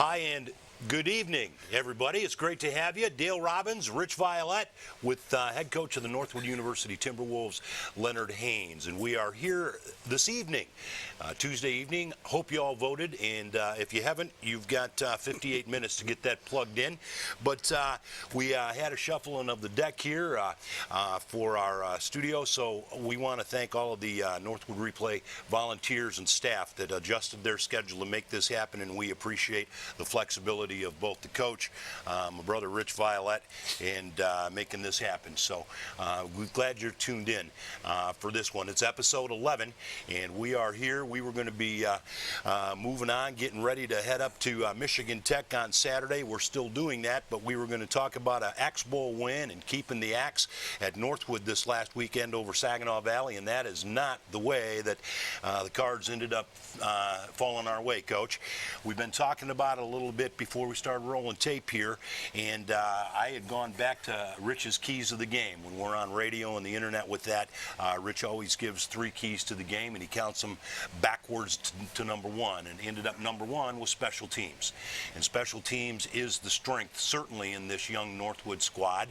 Hi and good evening, everybody. It's great to have you. Dale Robbins, Rich Violette, with head coach of the Northwood University Timberwolves, Leonard Haynes. And we are here this evening, Tuesday evening. Hope you all voted. And if you haven't, you've got 58 minutes to get that plugged in. But we had a shuffling of the deck here for our studio. So we want to thank all of the Northwood Replay volunteers and staff that adjusted their schedule to make this happen. And we appreciate the flexibility of both the coach, my brother Rich Violette, and making this happen. So we're glad you're tuned in for this one. It's episode 11, and we are here. We were going to be moving on, getting ready to head up to Michigan Tech on Saturday. We're still doing that, but we were going to talk about an Axe Bowl win and keeping the Axe at Northwood this last weekend over Saginaw Valley, and that is not the way that the cards ended up falling our way, Coach. We've been talking about it a little bit before we started rolling tape here, and I had gone back to Rich's keys of the game. When we're on radio and the internet with that, Rich always gives 3 keys to the game, and he counts them backwards to number 1, and ended up number 1 was special teams. And special teams is the strength, certainly, in this young Northwood squad.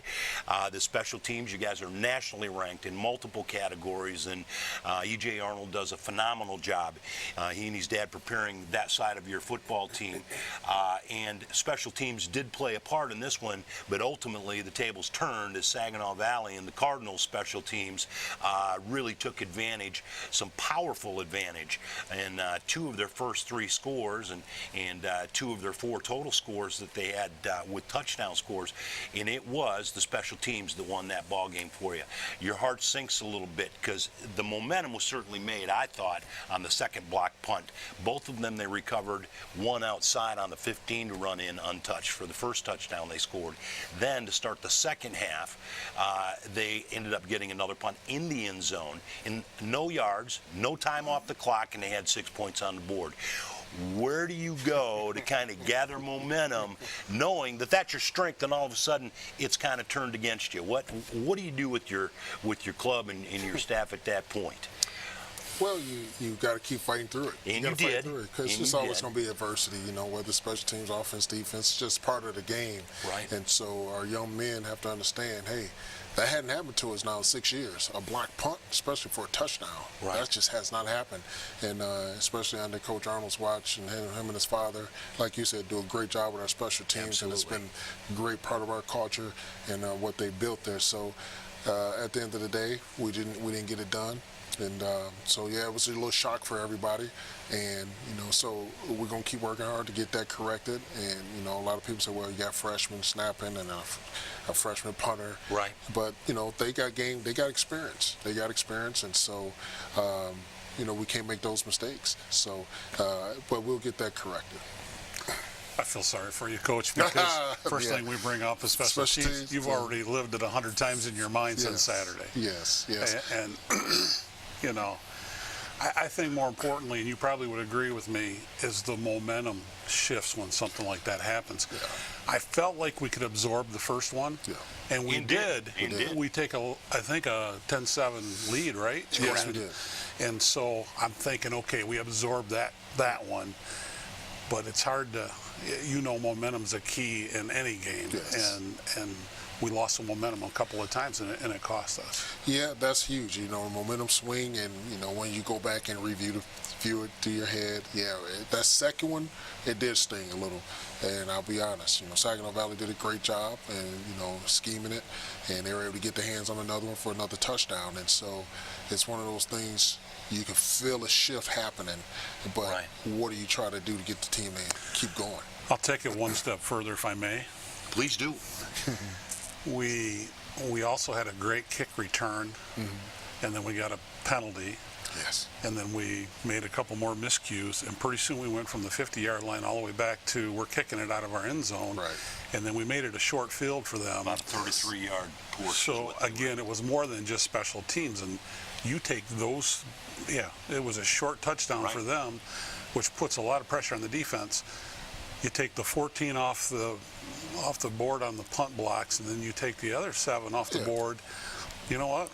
The special teams, you guys are nationally ranked in multiple categories, and E.J. Arnold does a phenomenal job. He and his dad preparing that side of your football team, and special teams did play a part in this one, but ultimately the tables turned as Saginaw Valley and the Cardinals special teams really took advantage, some powerful advantage, in 2 of their first 3 scores and 2 of their 4 total scores that they had with touchdown scores, and it was the special teams that won that ball game for you. Your heart sinks a little bit because the momentum was certainly made, I thought, on the second block punt. Both of them they recovered, one outside on the 15 to run in untouched for the first touchdown they scored. Then to start the second half, they ended up getting another punt in the end zone, in no yards, no time off the clock, and they had 6 points on the board. Where do you go to kind of gather momentum, knowing that that's your strength, and all of a sudden it's kind of turned against you? What do you do with your club and your staff at that point? Well, you got to keep fighting through it. And you did. Because it's always going to be adversity, you know, whether special teams, offense, defense, it's just part of the game. Right. And so our young men have to understand, hey, that hadn't happened to us now in 6 years. A block punt, especially for a touchdown. Right. That just has not happened. And especially under Coach Arnold's watch, and him and his father, like you said, do a great job with our special teams. Absolutely. And it's been a great part of our culture and what they built there. So at the end of the day, we didn't get it done. And so, yeah, it was a little shock for everybody. And, you know, so we're going to keep working hard to get that corrected. And, you know, a lot of people say, well, you got freshmen snapping and a freshman punter. Right. But, you know, they got experience. They got experience. And so, you know, we can't make those mistakes. So, but we'll get that corrected. I feel sorry for you, Coach, because first thing we bring up is special teams. You've already lived it 100 times in your mind since Saturday. Yes, yes. And you know, I think more importantly, and you probably would agree with me, is the momentum shifts when something like that happens. Yeah. I felt like we could absorb the first one, and we did. We take, I think, a 10-7 lead, right? Yes, we did. And so I'm thinking, okay, we absorbed that one, but it's hard to, you know, momentum's a key in any game, and we lost some momentum a couple of times, and it cost us. Yeah, that's huge. You know, momentum swing, and you know, when you go back and view it through your head, that second one, it did sting a little. And I'll be honest, you know, Saginaw Valley did a great job, and you know, scheming it, and they were able to get their hands on another one for another touchdown. And so, it's one of those things. You can feel a shift happening, but what do you try to do to get the team to keep going? I'll take it one step further, if I may. Please do. We also had a great kick return, and then we got a penalty. Yes. And then we made a couple more miscues, and pretty soon we went from the 50-yard line all the way back to we're kicking it out of our end zone. Right. And then we made it a short field for them. About 33-yard portion. So again, it was more than just special teams, and you take those. It was a short touchdown for them, which puts a lot of pressure on the defense. You take the 14 off the board on the punt blocks, and then you take the other 7 off the board. You know what?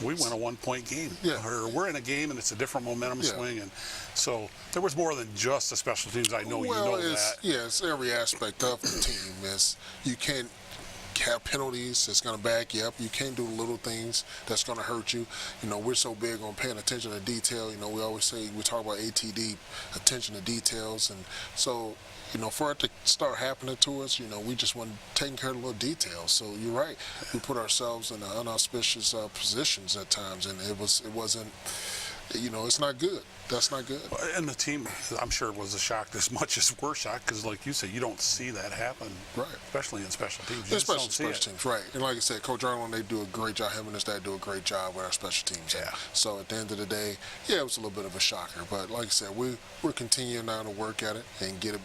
we win a 1-point game. Yeah. Or we're in a game and it's a different momentum swing. And so there was more than just the special teams. I know you know that. Yeah, it's every aspect of the team. You can't have penalties that's going to back you up. You can't do little things that's going to hurt you. You know, we're so big on paying attention to detail. You know, we always say, we talk about ATD, attention to details. And so, you know, for it to start happening to us, you know, we just want taking care of the little details. So you're right. We put ourselves in unauspicious positions at times, and it wasn't, you know, it's not good. That's not good. And the team, I'm sure, was shocked as much as we're shocked because, like you said, you don't see that happen, right? Especially in special teams. You Especially just don't special see teams, right? And like I said, Coach Arnold, they do a great job. Him and his dad do a great job with our special teams. Yeah. So at the end of the day, yeah, it was a little bit of a shocker. But like I said, we're continuing now to work at it and get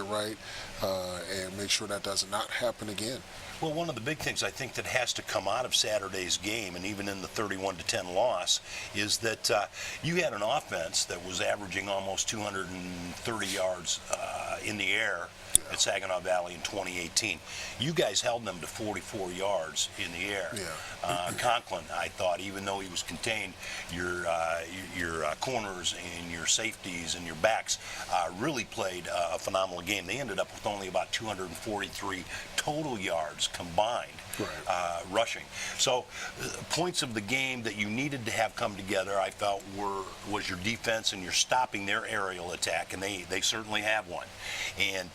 right, and make sure that does not happen again. Well, one of the big things I think that has to come out of Saturday's game, and even in the 31-10 loss, is that you had an offense that was averaging almost 230 yards in the air at Saginaw Valley in 2018. You guys held them to 44 yards in the air. Yeah. Conklin, I thought, even though he was contained, your corners and your safeties and your backs really played a phenomenal game. They ended up with only about 243 total yards combined, rushing. So points of the game that you needed to have come together, I felt, was your defense and your stopping their aerial attack, and they certainly have one. And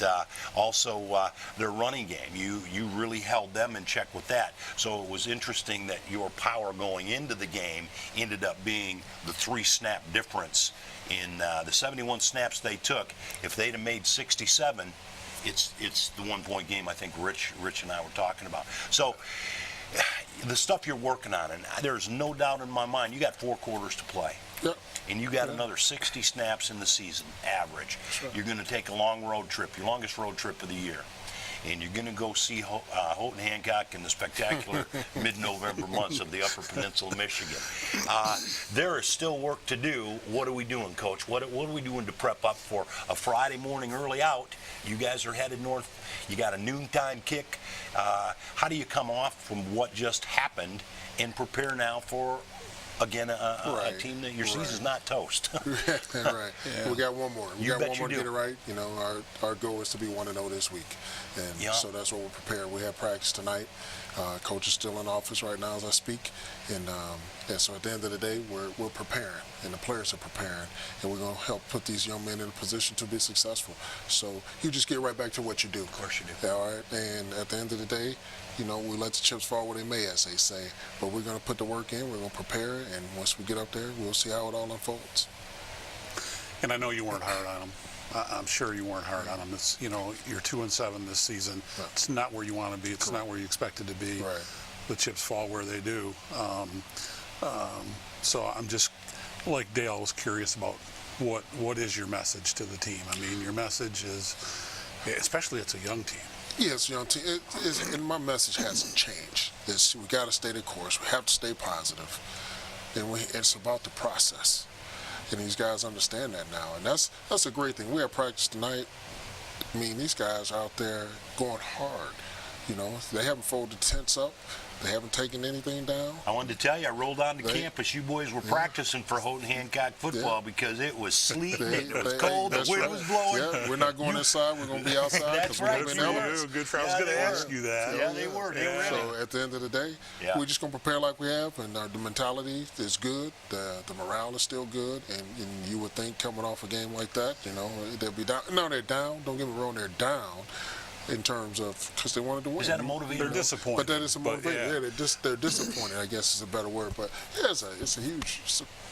also their running game. You really held them in check with that. So it was interesting that your power going into the game ended up being the 3-snap difference in the 71 snaps they took. If they'd have made 67, it's the 1-point game I think Rich and I were talking about. So the stuff you're working on, and there's no doubt in my mind, you got 4 quarters to play. Yep. And you got another 60 snaps in the season, average. Right. You're going to take a long road trip, your longest road trip of the year. And you're going to go see Houghton Hancock in the spectacular mid-November months of the Upper Peninsula, Michigan. There is still work to do. What are we doing, Coach? What are we doing to prep up for a Friday morning early out? You guys are headed north. You got a noontime kick. How do you come off from what just happened and prepare now for, again, a team that your season's not toast? Right. Yeah. We got one more. We got one more to get it right. You know, our goal is to be 1-0 this week. And so that's what we're prepared. We have practice tonight. Coach is still in office right now as I speak. And so at the end of the day, we're preparing, and the players are preparing, and we're going to help put these young men in a position to be successful. So you just get right back to what you do. Of course you do. All right. And at the end of the day, you know, we let the chips fall where they may, as they say. But we're going to put the work in. We're going to prepare, and once we get up there, we'll see how it all unfolds. And I know you weren't hard on them. I'm sure you weren't hard on them. It's, you know, you're 2-7 this season. Right. It's not where you want to be. It's not where you expected to be. Right. The chips fall where they do. So I'm just, like Dale, was curious about what is your message to the team? I mean, your message is, especially it's a young team. Yeah, it's a young team. And my message hasn't changed. We got to stay the course. We have to stay positive. And it's about the process. And these guys understand that now. And that's a great thing. We have practice tonight. I mean, these guys are out there going hard. You know, they haven't folded tents up. They haven't taken anything down. I wanted to tell you, I rolled onto campus. You boys were practicing for Houghton Hancock football because it was sleeting, it was cold, the wind was blowing. Yeah, we're not going inside. We're going to be outside. That's right. Good for you. Good for you. I was going to ask you that. Yeah, they were. So at the end of the day, we're just going to prepare like we have, and the mentality is good. The morale is still good, and you would think coming off a game like that, you know, they'll be down. No, they're down. Don't get me wrong, they're down. In terms of, because they wanted to win. Is that a motivator? They're disappointed. But that is a motivator. Yeah, they're disappointed, I guess is a better word. But yeah, it's a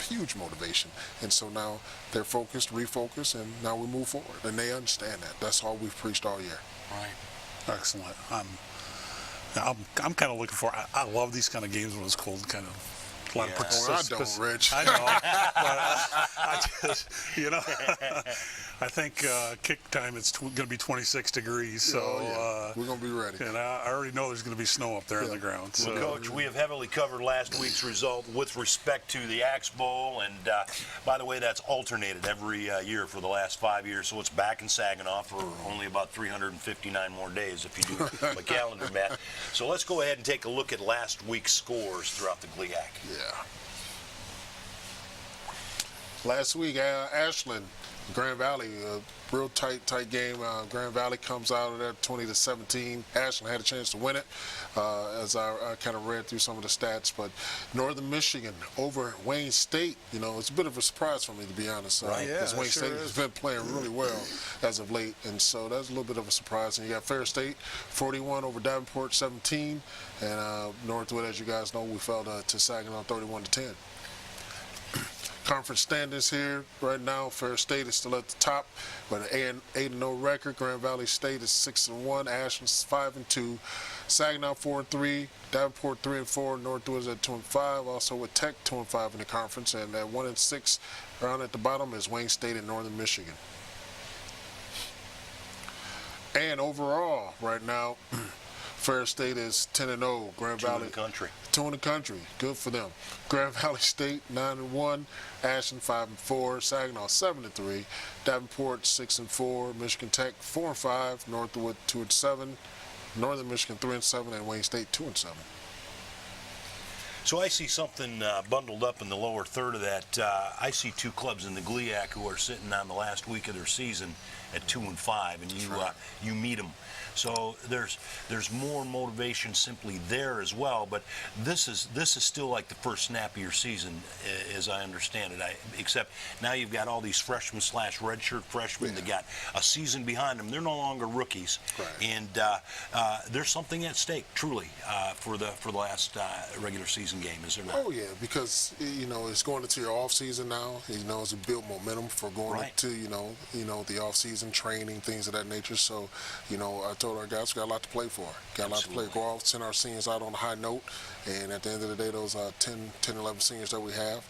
huge motivation. And so now they're focused, refocused, and now we move forward. And they understand that. That's all we've preached all year. Right. Excellent. I'm kind of looking for, I love these kind of games when it's cold, kind of. A lot of I don't, Rich. I know. But I just, you know. I think kick time it's going to be 26 degrees, so we're going to be ready. And I already know there's going to be snow up there on the ground. So. Well, Coach, we have heavily covered last week's result with respect to the Axe Bowl, and by the way, that's alternated every year for the last 5 years, so it's back in Saginaw for only about 359 more days if you do my calendar math. So let's go ahead and take a look at last week's scores throughout the GLIAC. Yeah. Last week, Ashland, Grand Valley, a real tight game. Grand Valley comes out of there 20-17. Ashland had a chance to win it, as I kind of read through some of the stats. But Northern Michigan over Wayne State, it's a bit of a surprise for me, to be honest. Right. Because Wayne State has been playing really well as of late, and so that's a little bit of a surprise. And you got Fair State 41 over Davenport 17, and Northwood, as you guys know, we fell to Saginaw 31-10. Conference standings here right now. Fair State is still at the top, but an 8-0 record. Grand Valley State is 6-1. Ashland's 5-2. Saginaw 4-3. Davenport 3-4. Northwood is at 2-5. Also with Tech 2-5 in the conference, and at 1-6 around at the bottom is Wayne State and Northern Michigan. And overall, right now, Fair State is 10-0. Grand Valley 2 in the country. 2 in the country. Good for them. Grand Valley State 9-1. Ashland 5-4. Saginaw 7-3. Davenport 6-4. Michigan Tech 4-5. Northwood 2-7. Northern Michigan 3-7, and Wayne State 2-7. So I see something bundled up in the lower third of that. I see two clubs in the GLIAC who are sitting on the last week of their season at 2-5, and you meet them. So there's more motivation simply there as well. But this is still like the first snap of your season, as I understand it. Except now you've got all these freshmen / redshirt freshmen that got a season behind them. They're no longer rookies, and there's something at stake truly for the last regular season game, is there not? Oh yeah, because it's going into your off season now. It's a build momentum for going into the off season training, things of that nature. So I told our guys we got a lot to play for. Got a lot to play. Go out, send our seniors out on a high note, and at the end of the day, those 10, 11 seniors that we have,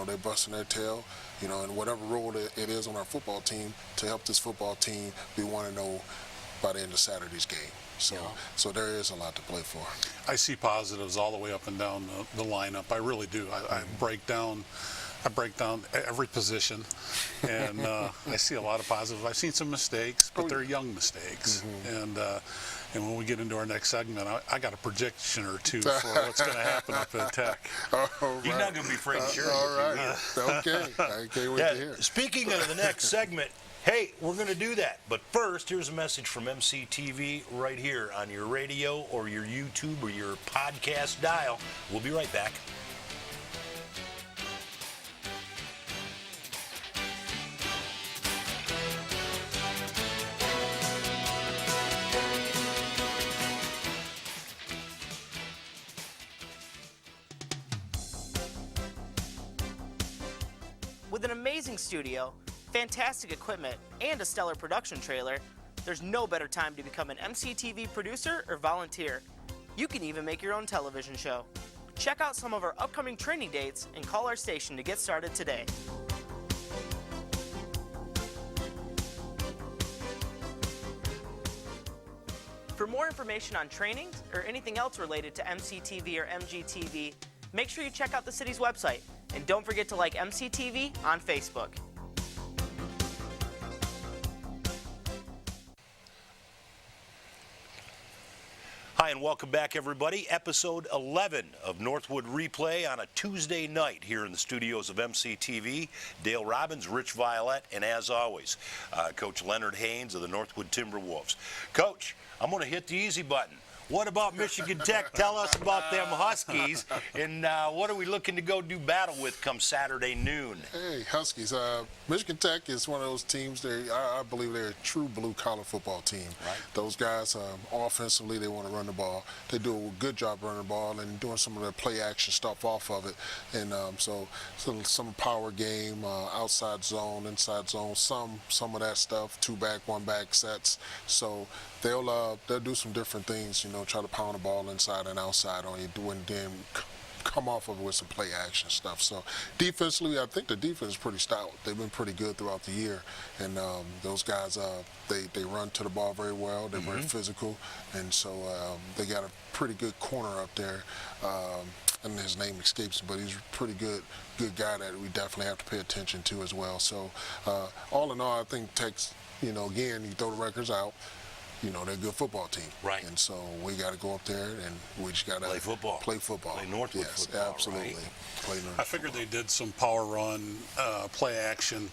they're busting their tail, in whatever role it is on our football team to help this football team be 1-0 by the end of Saturday's game. So there is a lot to play for. I see positives all the way up and down the lineup. I really do. I break down every position, and I see a lot of positives. I've seen some mistakes, but they're young mistakes. And when we get into our next segment, I got a prediction or two for what's going to happen up at Tech. You're not going to be afraid to share it. All right. Okay. I can't wait to hear it. Speaking of the next segment, hey, we're going to do that. But first, here's a message from MCTV right here on your radio or your YouTube or your podcast dial. We'll be right back. With an amazing studio, fantastic equipment, and a stellar production trailer, there's no better time to become an MCTV producer or volunteer. You can even make your own television show. Check out some of our upcoming training dates and call our station to get started today. For more information on trainings or anything else related to MCTV or MGTV, make sure you check out the city's website. And don't forget to like MCTV on Facebook. Hi, and welcome back, everybody. Episode 11 of Northwood Replay on a Tuesday night here in the studios of MCTV. Dale Robbins, Rich Violette, and as always, Coach Leonard Haynes of the Northwood Timberwolves. Coach, I'm going to hit the easy button. What about Michigan Tech? Tell us about them Huskies, and what are we looking to go do battle with come Saturday noon? Hey, Huskies. Michigan Tech is one of those teams. I believe they're a true blue-collar football team. Right. Those guys, offensively, they want to run the ball. They do a good job running the ball and doing some of their play-action stuff off of it. And so some power game, outside zone, inside zone, some of that stuff, 2-back, 1-back sets. So they'll do some different things, try to pound the ball inside and outside on you, and then come off of it with some play action stuff. So defensively, I think the defense is pretty stout. They've been pretty good throughout the year, and those guys, they run to the ball very well. They're very physical, and so they got a pretty good corner up there. And his name escapes me, but he's a pretty good guy that we definitely have to pay attention to as well. So all in all, I think Tech's, again, you throw the records out, they're a good football team. Right. And so we got to go up there and we just got to play football. Play football. Play Northwood yes, football. Absolutely. Right? Play Northwood I figured football. they did some power run, play action,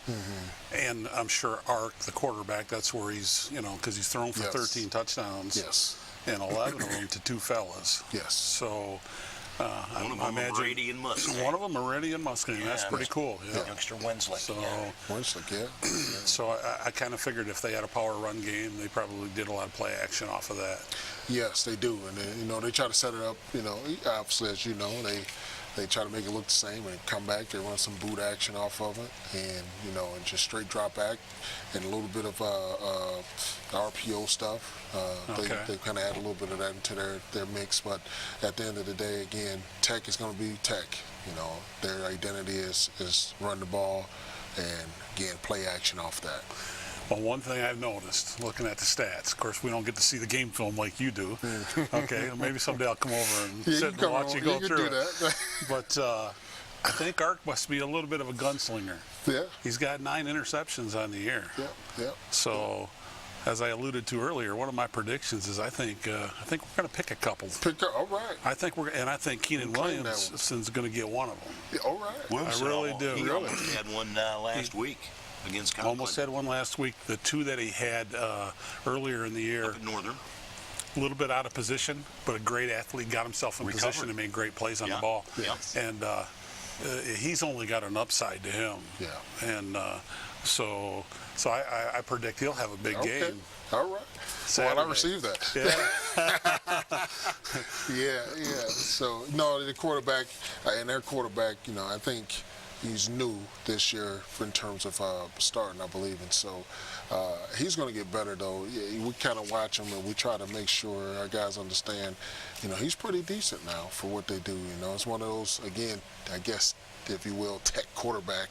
and I'm sure Ark, the quarterback, that's where he's, because he's thrown for Yes. 13 touchdowns. Yes. And 11 of them to two fellas. Yes. So One of I them, imagine Meridian Mustang. one of them, Meridian Mustang. That's Yeah. pretty cool. Yeah. Youngster Wensley. So, Winslow, yeah. so I kind of figured if they had a power run game, they probably did a lot of play action off of that. Yes, they do, and then, they try to set it up. Obviously, as you know, they try to make it look the same and come back. They run some boot action off of it, and and just straight drop back, and a little bit of RPO stuff. Okay. They kind of add a little bit of that into their mix, but at the end of the day, again, Tech is going to be Tech. Their identity is run the ball, and again, play action off that. Well, one thing I've noticed, looking at the stats, of course, we don't get to see the game film like you do. Okay, maybe someday I'll come over and sit and watch you go through it. That. But I think Ark must be a little bit of a gunslinger. Yeah. He's got 9 interceptions on the year. Yeah. So, as I alluded to earlier, one of my predictions is I think we're going to pick a couple. All right. I think Keenan Claim that Williamson's going to get one of them. Yeah, all right. Wilson, I really do. He Really. almost had one last week against Conklin. Almost had one last week. The 2 that he had earlier in the year, Up at Northern. a little bit out of position, but a great athlete, got himself in Recovered. position and made great plays on Yeah. the ball. Yeah. And he's only got an upside to him. Yeah. And so I predict he'll have a big Okay. game. All right. Saturday. Well, I received that. Yeah. Yeah. So, no, the quarterback, and their quarterback, I think he's new this year in terms of starting, I believe. And so he's going to get better, though. Yeah, we kind of watch him, and we try to make sure our guys understand, he's pretty decent now for what they do. It's one of those, again, I guess, if you will, Tech quarterback.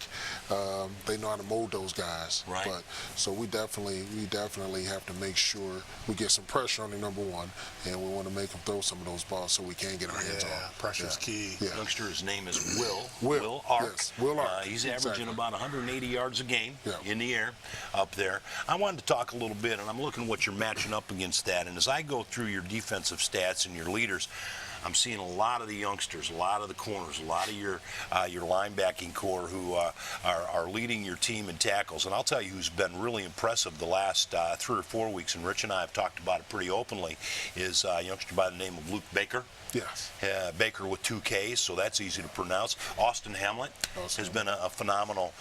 They know how to mold those guys. Right. But so we definitely have to make sure we get some pressure on him, number one, and we want to make him throw some of those balls so we can get our hands on. Pressure's key. Yeah. Youngster, his name is Will. Will Ark. yes, Will Ark. He's averaging Exactly. about 180 yards a game Yeah. in the air up there. I wanted to talk a little bit, and I'm looking at what you're matching up against that. And as I go through your defensive stats and your leaders, I'm seeing a lot of the youngsters, a lot of the corners, a lot of your linebacking core who are leading your team in tackles. And I'll tell you who's been really impressive the last 3 or 4 weeks, and Rich and I have talked about it pretty openly, is a youngster by the name of Luke Baker. Yes. Baker with 2 Ks, so that's easy to pronounce. Austin Hamlet has been a phenomenal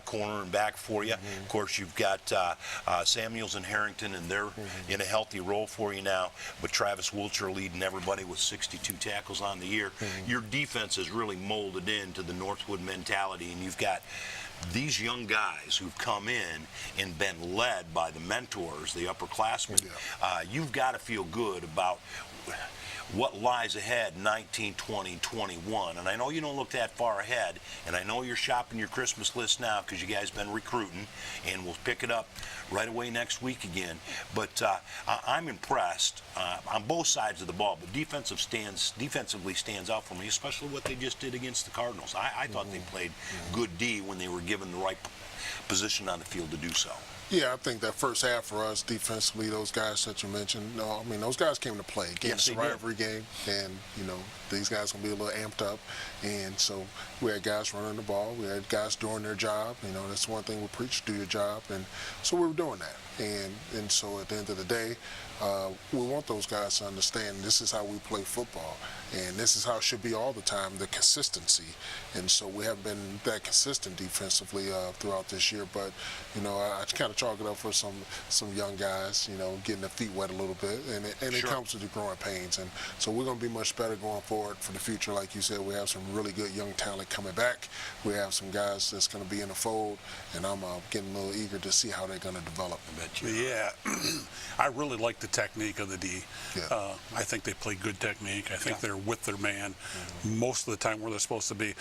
corner and back for you. Of course, you've got Samuels and Harrington, and they're in a healthy role for you now. But Travis Wiltshire leading everybody with 62 tackles on the year. Your defense is really molded into the Northwood mentality, and you've got these young guys who've come in and been led by the mentors, the upperclassmen. You've got to feel good about what lies ahead 19, 20, 21. And I know you don't look that far ahead, and I know you're shopping your Christmas list now because you guys been recruiting, and we'll pick it up right away next week again. But I'm impressed on both sides of the ball, but defensively stands out for me, especially what they just did against the Cardinals. I thought they played good D when they were given the right position on the field to do so. Yeah, I think that first half for us defensively, those guys that you mentioned, those guys came to play. Again, Yes, it's a they did. rivalry game, and, these guys going to be a little amped up. And so we had guys running the ball. We had guys doing their job. That's one thing we preach, do your job. And so we were doing that. And so at the end of the day, we want those guys to understand this is how we play football. And this is how it should be all the time, the consistency. And so we haven't been that consistent defensively throughout this year. But, I kind of chalk it up for some young guys, getting their feet wet a little bit. And it comes with the growing pains. And so we're going to be much better going forward for the future. Like you said, we have some really good young talent coming back. We have some guys that's going to be in the fold. And I'm getting a little eager to see how they're going to develop. Yeah, I really like the technique of the D. Yeah. I think they play good technique. I think they're with their man most of the time where they're supposed to be.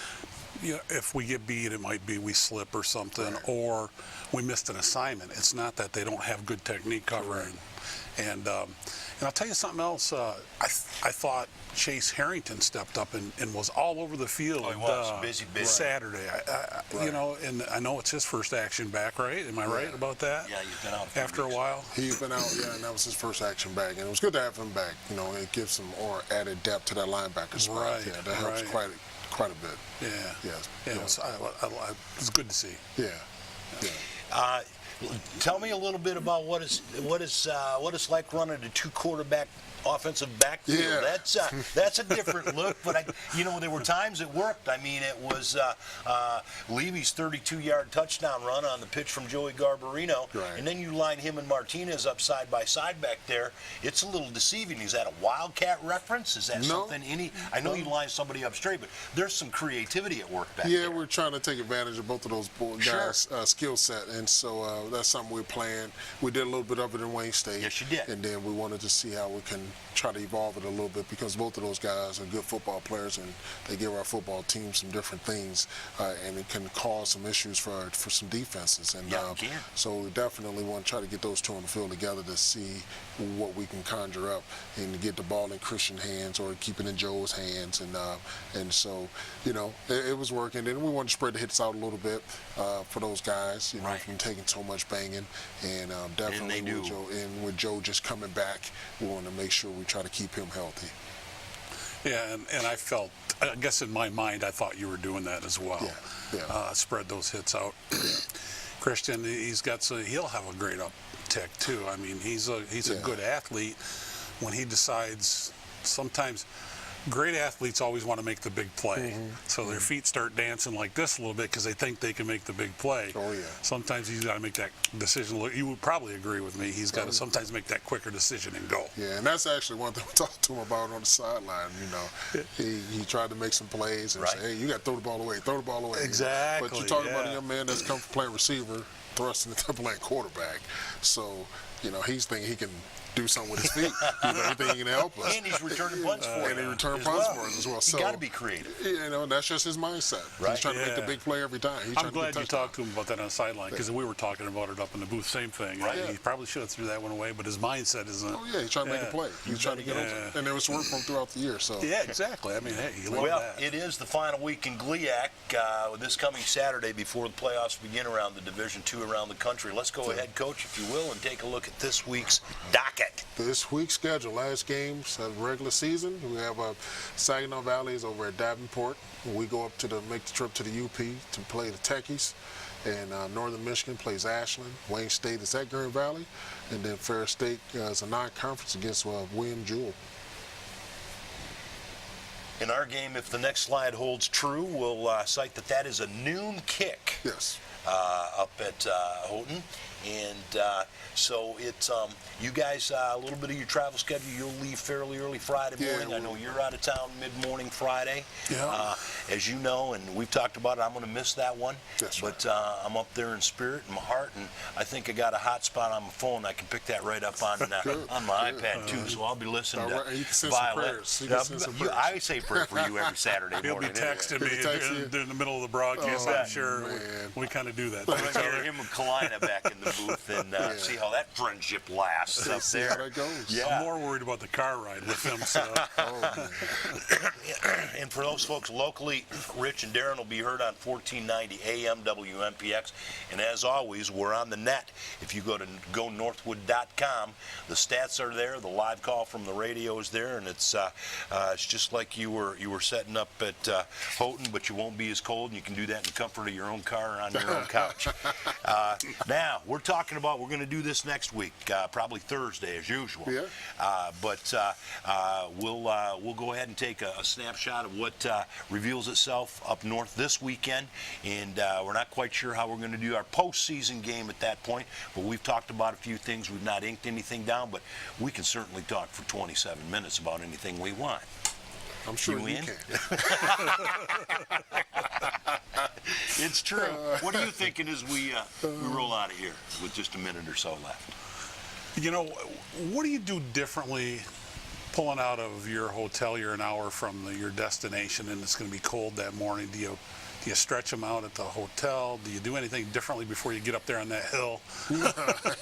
You know, if we get beat, it might be we slip or something, or we missed an assignment. It's not that they don't have good technique covering. And I'll tell you something else. I thought Chase Harrington stepped up and was all over the field. Oh, he was. Busy. Saturday. You know, and I know it's his first action back, right? Am I right about that? Yeah, he's been out after a while. He's been out, and that was his first action back, and it was good to have him back. You know, it gives some more added depth to that linebacker spot. Right, Yeah, that helps quite a bit. Yeah. Yes. Yeah. It was good to see. Yeah. Tell me a little bit about what it's like running a 2-quarterback offensive backfield. Yeah. That's a different look, but there were times it worked. I mean, it was Levy's 32-yard touchdown run on the pitch from Joey Garbarino, and then you line him and Martinez up side by side back there. It's a little deceiving. Is that a Wildcat reference? Is that something? I know you line somebody up straight, but there's some creativity at work back there. Yeah, we're trying to take advantage of both of those guys' skill set, and so that's something we're playing. We did a little bit of it in Wayne State. Yes, you did. And then we wanted to see how we can try to evolve it a little bit, because both of those guys are good football players, and they give our football team some different things, and it can cause some issues for some defenses. And so we definitely want to try to get those two on the field together to see what we can conjure up and to get the ball in Christian's hands or keep it in Joe's hands. And so, it was working. And we want to spread the hits out a little bit for those guys, from taking so much banging. And definitely with Joe just coming back, we want to make sure we try to keep him healthy. Yeah, and I felt, I guess in my mind, I thought you were doing that as well. Yeah. Spread those hits out. Christian, he'll have a great uptick too. I mean, he's a good athlete. When he decides, sometimes great athletes always want to make the big play. So their feet start dancing like this a little bit because they think they can make the big play. Oh, yeah. Sometimes he's got to make that decision. You would probably agree with me. He's got to sometimes make that quicker decision and go. Yeah, and that's actually one thing we talked to him about on the sideline. He tried to make some plays and say, hey, you got to throw the ball away, Exactly. But you're talking about a young man that's come from playing receiver, thrusting into playing quarterback. So, he's thinking he can do something with his feet, everything he can help us. And he's returning punts for us. And he returned punts for us as well. So you got to be creative. And that's just his mindset. Right. He's trying to make the big play every time. I'm glad you talked to him about that on the sideline, because we were talking about it up in the booth. Same thing. Right. He probably should have threw that one away, but his mindset isn't. Oh yeah, he's trying to make a play. He's trying to get over, and there was work from throughout the year. So yeah, exactly. I mean, hey, you love that. It is the final week in GLIAC this coming Saturday before the playoffs begin around the Division II around the country. Let's go ahead, Coach, if you will, and take a look at this week's docket. This week's schedule, last games of the regular season, we have Saginaw Valley is over at Davenport. We go up to make the trip to the UP to play the Techies, and Northern Michigan plays Ashland. Wayne State is at Green Valley, and then Ferris State is a non-conference against William Jewell. In our game, if the next slide holds true, we'll cite that is a noon kick. Yes. Up at Houghton. And so it's you guys, a little bit of your travel schedule. You'll leave fairly early Friday morning. I know you're out of town mid-morning Friday. Yeah. As you know, and we've talked about it, I'm going to miss that one. That's but I'm up there in spirit and my heart, and I think I got a hot spot on my phone. I can pick that right up on my iPad too. So I'll be listening to you can send Violette. some prayers. I say prayer for you every Saturday morning. He'll be texting me in the middle of the broadcast. I'm sure we kind of do that. Hear him and Kalina back in the booth and see how that friendship lasts up there. How that goes. Yeah. I'm more worried about the car ride with him. So. And for those folks locally, Rich and Darren will be heard on 1490 AM WMPX. And as always, we're on the net. If you go to gonorthwood.com, the stats are there. The live call from the radio is there, and it's just like you were setting up at Houghton, but you won't be as cold, and you can do that in the comfort of your own car or on your own couch. Now we're talking about, we're going to do this next week, probably Thursday as usual. Yeah. But we'll go ahead and take a snapshot of what reveals itself up north this weekend, and we're not quite sure how we're going to do our postseason game at that point, but we've talked about a few things. We've not inked anything down, but we can certainly talk for 27 minutes about anything we want. I'm sure you can. It's true. What are you thinking as we roll out of here with just a minute or so left? You know, what do you do differently pulling out of your hotel? You're an hour from your destination, and it's going to be cold that morning. Do you stretch them out at the hotel? Do you do anything differently before you get up there on that hill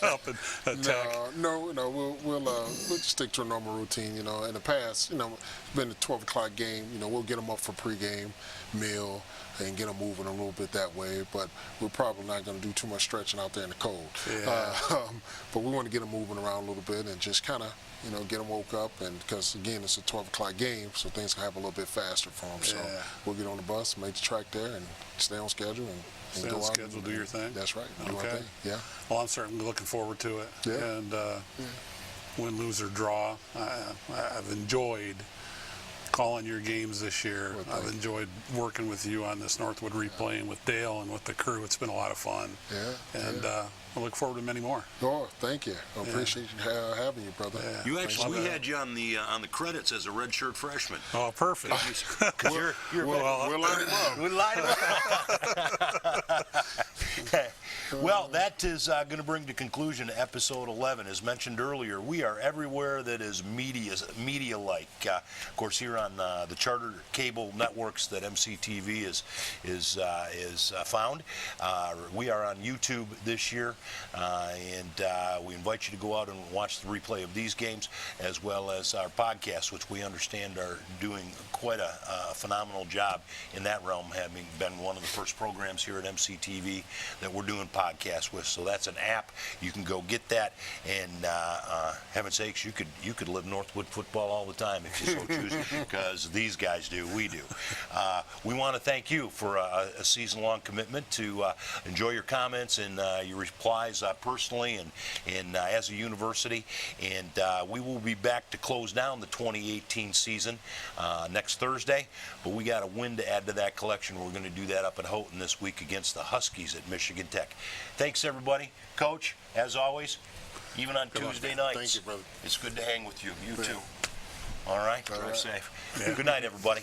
up and attack? No, we'll just stick to a normal routine. You know, in the past, you know, been a 12 o'clock game. You know, we'll get them up for pregame meal and get them moving a little bit that way. But we're probably not going to do too much stretching out there in the cold. Yeah. But we want to get them moving around a little bit and just kind of, you know, get them woke up, and because again it's a 12 o'clock game, so things can happen a little bit faster for them. So we'll get on the bus, make the track there, and stay on schedule and Stay go on out schedule, and, do your thing. That's right. Do our Okay. thing. Yeah. Well, I'm certainly looking forward to it. Yeah. And win, lose, or draw, I've enjoyed calling your games this year. Well, I've enjoyed working with you on this Northwood Replay and with Dale and with the crew. It's been a lot of fun. Yeah. And I look forward to many more. Oh, thank you. I appreciate you having you, brother. Yeah. You actually, we had you on the credits as a redshirt freshman. Oh, perfect. You're We'll line him up. We light him up. Well, that is going to bring to conclusion episode 11. As mentioned earlier, we are everywhere that is media-like. Of course, here on the charter cable networks that MCTV is found. We are on YouTube this year, and we invite you to go out and watch the replay of these games, as well as our podcasts, which we understand are doing quite a phenomenal job in that realm, having been one of the first programs here at MCTV that we're doing podcasts with. So that's an app. You can go get that, and heaven's sakes, you could live Northwood football all the time if you so choose, because these guys do, we do. We want to thank you for a season-long commitment to enjoy your comments and your replies personally and as a university. And we will be back to close down the 2018 season next Thursday, but we got a win to add to that collection. We're going to do that up at Houghton this week against the Huskies at Michigan Tech. Thanks, everybody. Coach, as always, even on Tuesday nights. Thank you, brother. It's good to hang with you. You too. All right. Drive safe. Good night, everybody.